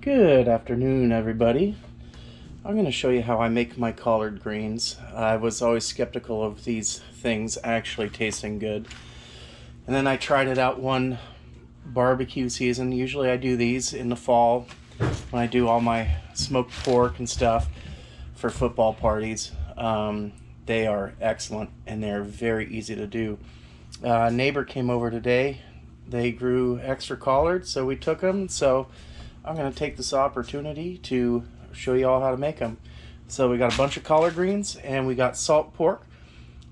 Good afternoon, everybody. I'm going to show you how I make my collard greens. I was always skeptical of these things actually tasting good. And then I tried it out one barbecue season. Usually I do these in the fall when I do all my smoked pork and stuff for football parties. They are excellent and they're very easy to do. A neighbor came over today. They grew extra collards, so we took them. So I'm going to take this opportunity to show you all how to make them. So we got a bunch of collard greens and we got salt pork.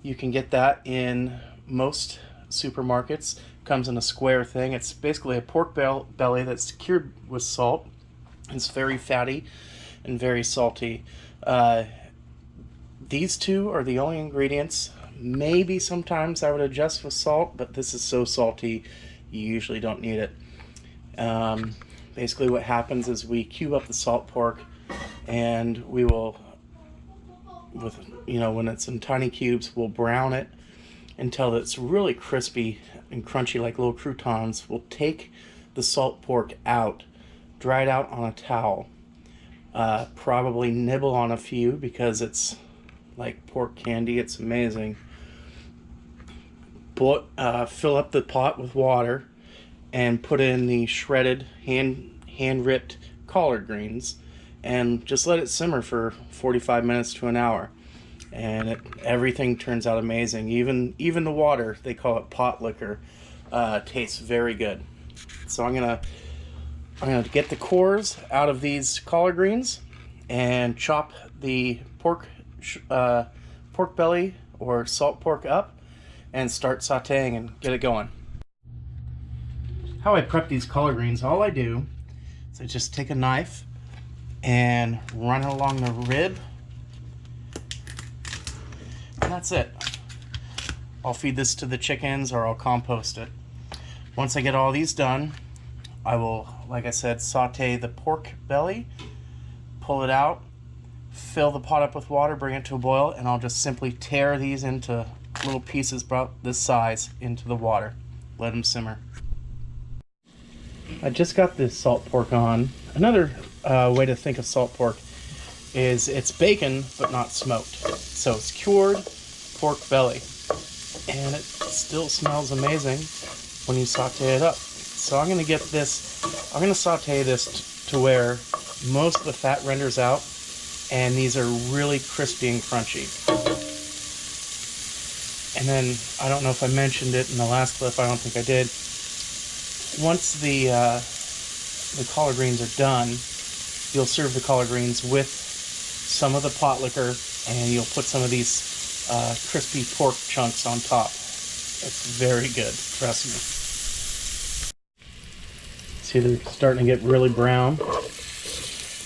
You can get that in most supermarkets. Comes in a square thing. It's basically a pork belly that's cured with salt. It's very fatty and very salty. These two are the only ingredients. Maybe sometimes I would adjust with salt, but this is so salty you usually don't need it. Basically what happens is we cube up the salt pork and we will, when it's in tiny cubes, we'll brown it until it's really crispy and crunchy like little croutons. We'll take the salt pork out, dry it out on a towel, probably nibble on a few because it's like pork candy. It's amazing. Fill up the pot with water and put in the shredded hand ripped collard greens and just let it simmer for 45 minutes to an hour, and everything turns out amazing. Even the water, they call it pot liquor, tastes very good. So I'm gonna get the cores out of these collard greens and chop the pork belly or salt pork up and start sauteing and get it going. How I prep these collard greens, all I do is I just take a knife and run it along the rib, and that's it. I'll feed this to the chickens or I'll compost it. Once I get all these done, I will, like I said, saute the pork belly, pull it out, fill the pot up with water, bring it to a boil, and I'll just simply tear these into little pieces about this size into the water. Let them simmer. I just got this salt pork on. Another way to think of salt pork is it's bacon but not smoked. So it's cured pork belly, and it still smells amazing when you saute it up. So I'm going to saute this to where most of the fat renders out and these are really crispy and crunchy. And then, I don't know if I mentioned it in the last clip, I don't think I did. Once the collard greens are done, you'll serve the collard greens with some of the pot liquor, and you'll put some of these crispy pork chunks on top. It's very good, trust me. See, they're starting to get really brown.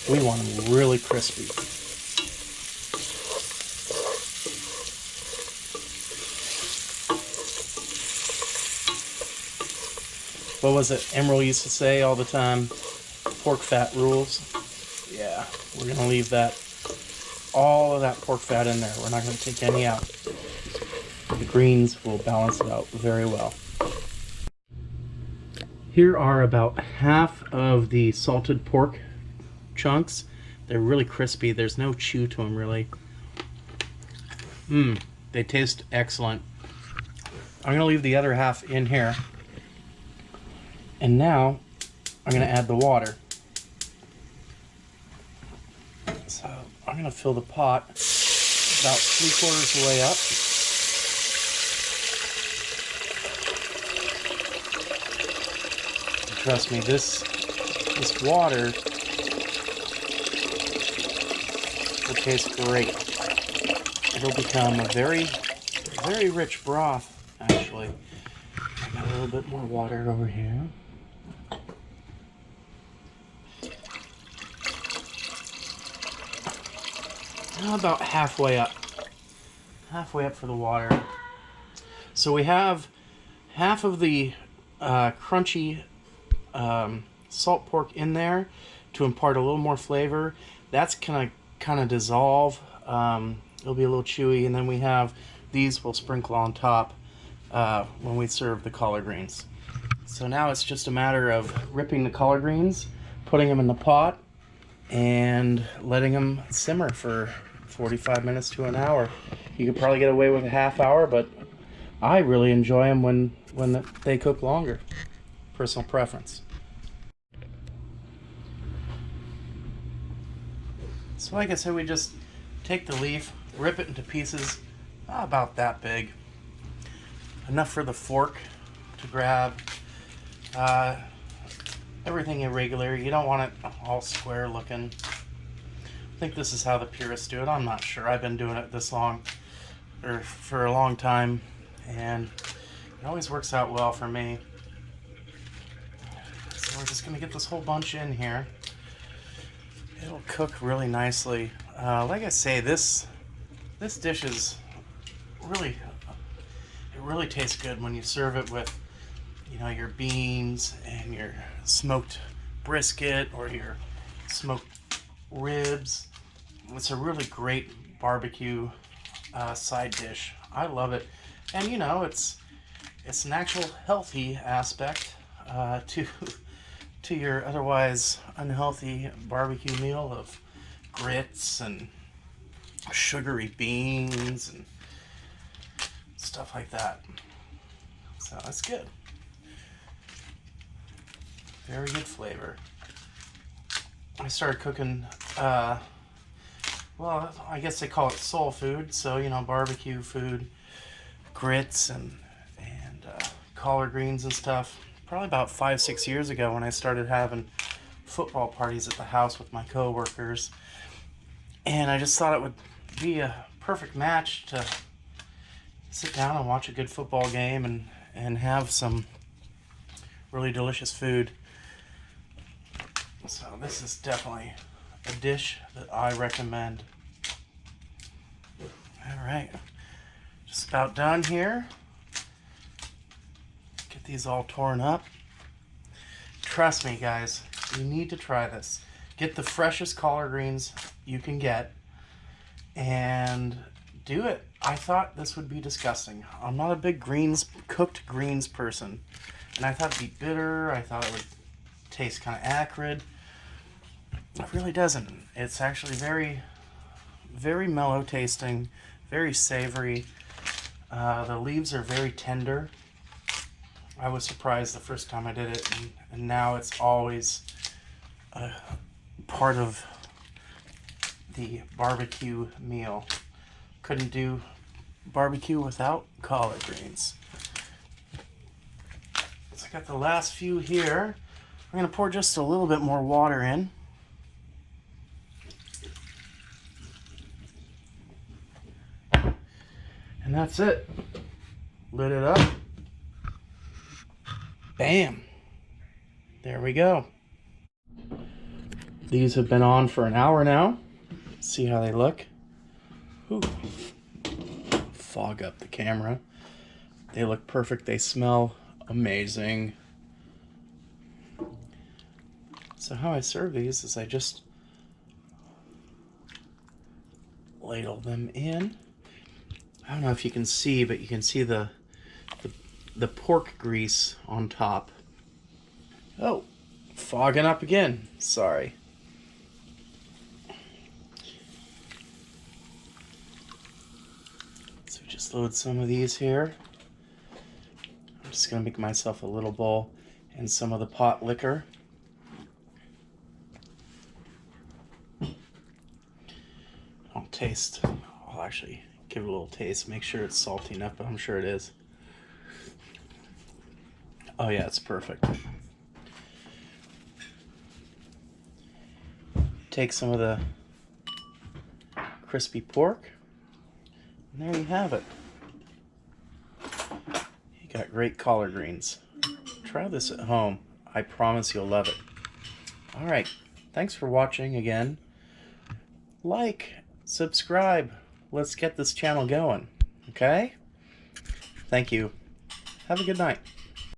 We want them really crispy. What was it Emerald used to say all the time? Pork fat rules. Yeah, we're going to leave all of that pork fat in there. We're not going to take any out. The greens will balance it out very well. Here are about half of the salted pork chunks. They're really crispy. There's no chew to them, really. They taste excellent. I'm going to leave the other half in here. And now I'm going to add the water. So I'm going to fill the pot about 3/4 of the way up. And trust me, this water will taste great. It'll become a very, very rich broth, actually. I got a little bit more water over here. About halfway up for the water. So we have half of the crunchy salt pork in there to impart a little more flavor. That's gonna kind of dissolve. It'll be a little chewy, and then we have these we'll sprinkle on top when we serve the collard greens. So now it's just a matter of ripping the collard greens, putting them in the pot and letting them simmer for 45 minutes to an hour. You could probably get away with a half hour, but I really enjoy them when they cook longer. Personal preference. So like I said, we just take the leaf, rip it into pieces about that big. Enough for the fork to grab. Everything irregular. You don't want it all square looking. I think this is how the purists do it. I'm not sure. I've been doing it this long, or for a long time, and it always works out well for me. So we're just going to get this whole bunch in here. It'll cook really nicely. Like I say, this dish is really, it really tastes good when you serve it with, you know, your beans and your smoked brisket or your smoked ribs. It's a really great barbecue side dish. I love it, and you know, it's an actual healthy aspect to your otherwise unhealthy barbecue meal of grits and sugary beans and stuff like that. So that's good. Very good flavor. I started cooking, well, I guess they call it soul food. So, you know, barbecue food, grits and collard greens and stuff. Probably about 5-6 years ago when I started having football parties at the house with my coworkers. And I just thought it would be a perfect match to sit down and watch a good football game and have some really delicious food. So this is definitely a dish that I recommend. All right, just about done here. Get these all torn up. Trust me, guys, you need to try this. Get the freshest collard greens you can get and do it. I thought this would be disgusting. I'm not a big cooked greens person, and I thought it'd be bitter. I thought it would taste kind of acrid. It really doesn't. It's actually very, very mellow tasting, very savory. The leaves are very tender. I was surprised the first time I did it, and now it's always a part of the barbecue meal. Couldn't do barbecue without collard greens. So I got the last few here. I'm going to pour just a little bit more water in. And that's it. Lit it up. Bam. There we go. These have been on for an hour now. See how they look. Ooh. Fog up the camera. They look perfect. They smell amazing. So how I serve these is I just ladle them in. I don't know if you can see, but you can see the pork grease on top. Oh, fogging up again. Sorry. So just load some of these here. I'm just going to make myself a little bowl and some of the pot liquor. I'll actually give it a little taste, make sure it's salty enough, but I'm sure it is. Oh yeah, it's perfect. Take some of the crispy pork, and there you have it. You got great collard greens. Try this at home. I promise you'll love it. All right, thanks for watching again. Like, subscribe. Let's get this channel going, okay? Thank you. Have a good night.